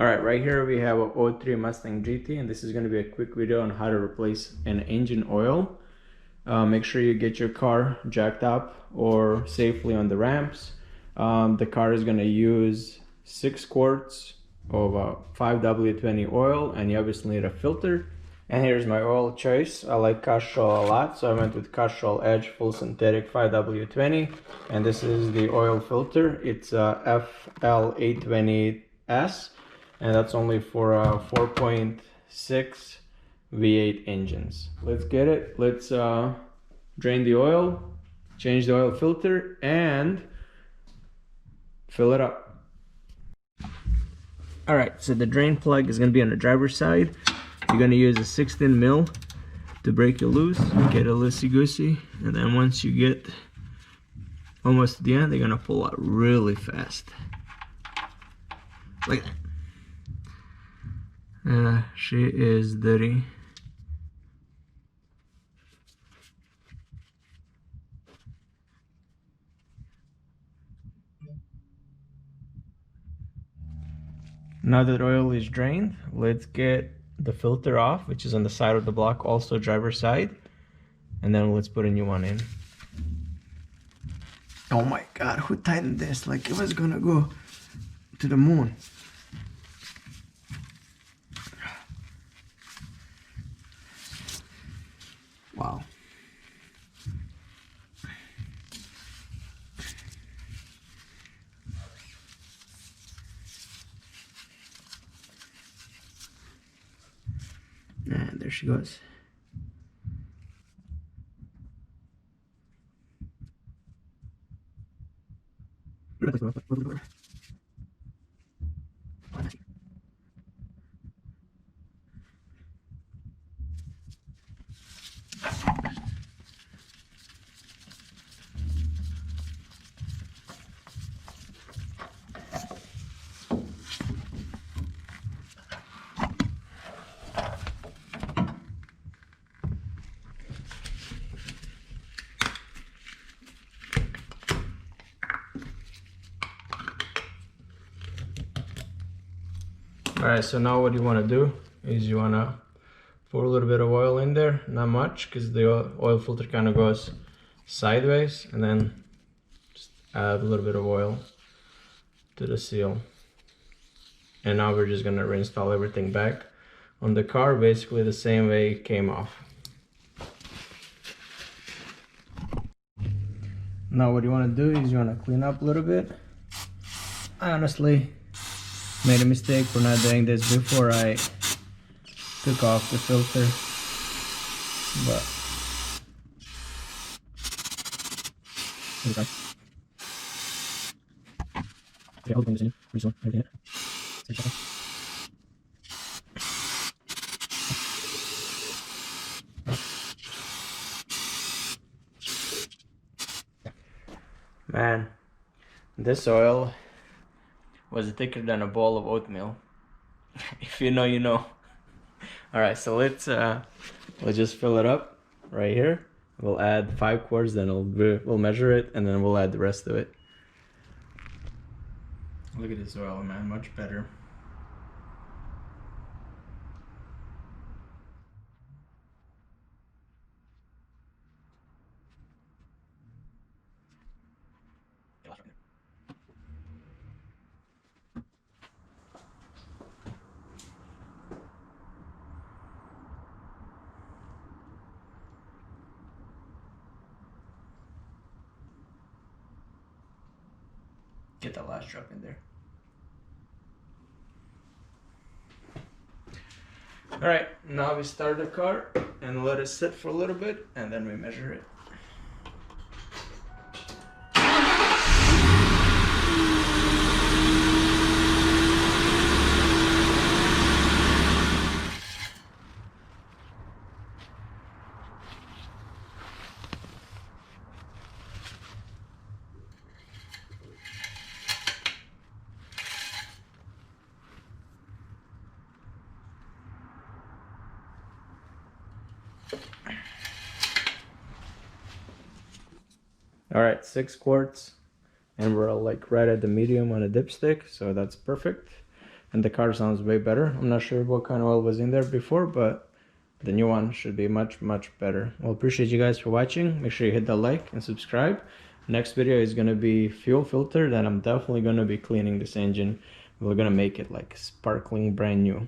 Alright, right here we have a 03 Mustang GT, and this is going to be a quick video on how to replace an engine oil. Make sure you get your car jacked up or safely on the ramps. The car is going to use 6 quarts of 5W20 oil, and you obviously need a filter. And here's my oil choice. I like Castrol a lot, so I went with Castrol Edge Full Synthetic 5W20, and this is the oil filter. It's FL820S, and that's only for 4.6 V8 engines. Let's get it. Let's drain the oil, change the oil filter, and fill it up. Alright, so the drain plug is going to be on the driver's side. You're going to use a 16 mil to break it loose, get it loosey-goosey, and then once you get almost to the end, they're going to pull out really fast. Like that. She is dirty. Now that oil is drained, let's get the filter off, which is on the side of the block, also driver's side, and then let's put a new one in. Oh my god, who tightened this? Like it was gonna go to the moon. Wow. And there she goes. Alright, so now what you want to do is you want to pour a little bit of oil in there, not much because the oil filter kind of goes sideways, and then just add a little bit of oil to the seal. And now we're just going to reinstall everything back on the car basically the same way it came off. Now what you want to do is you want to clean up a little bit. I honestly made a mistake for not doing this before I took off the filter, but man, this oil was thicker than a bowl of oatmeal. If you know, you know. All right, so let's just fill it up right here. We'll add 5 quarts, then we'll measure it, and then we'll add the rest of it. Look at this oil, man, much better. Get that last drop in there. Alright, now we start the car and let it sit for a little bit, and then we measure it. All right, 6 quarts, and we're like right at the medium on a dipstick, so that's perfect. and the car sounds way better. I'm not sure what kind of oil was in there before, but the new one should be much better. Well, appreciate you guys for watching. Make sure you hit the like and subscribe. Next video is going to be fuel filter, that I'm definitely going to be cleaning this engine. We're going to make it like sparkling brand new.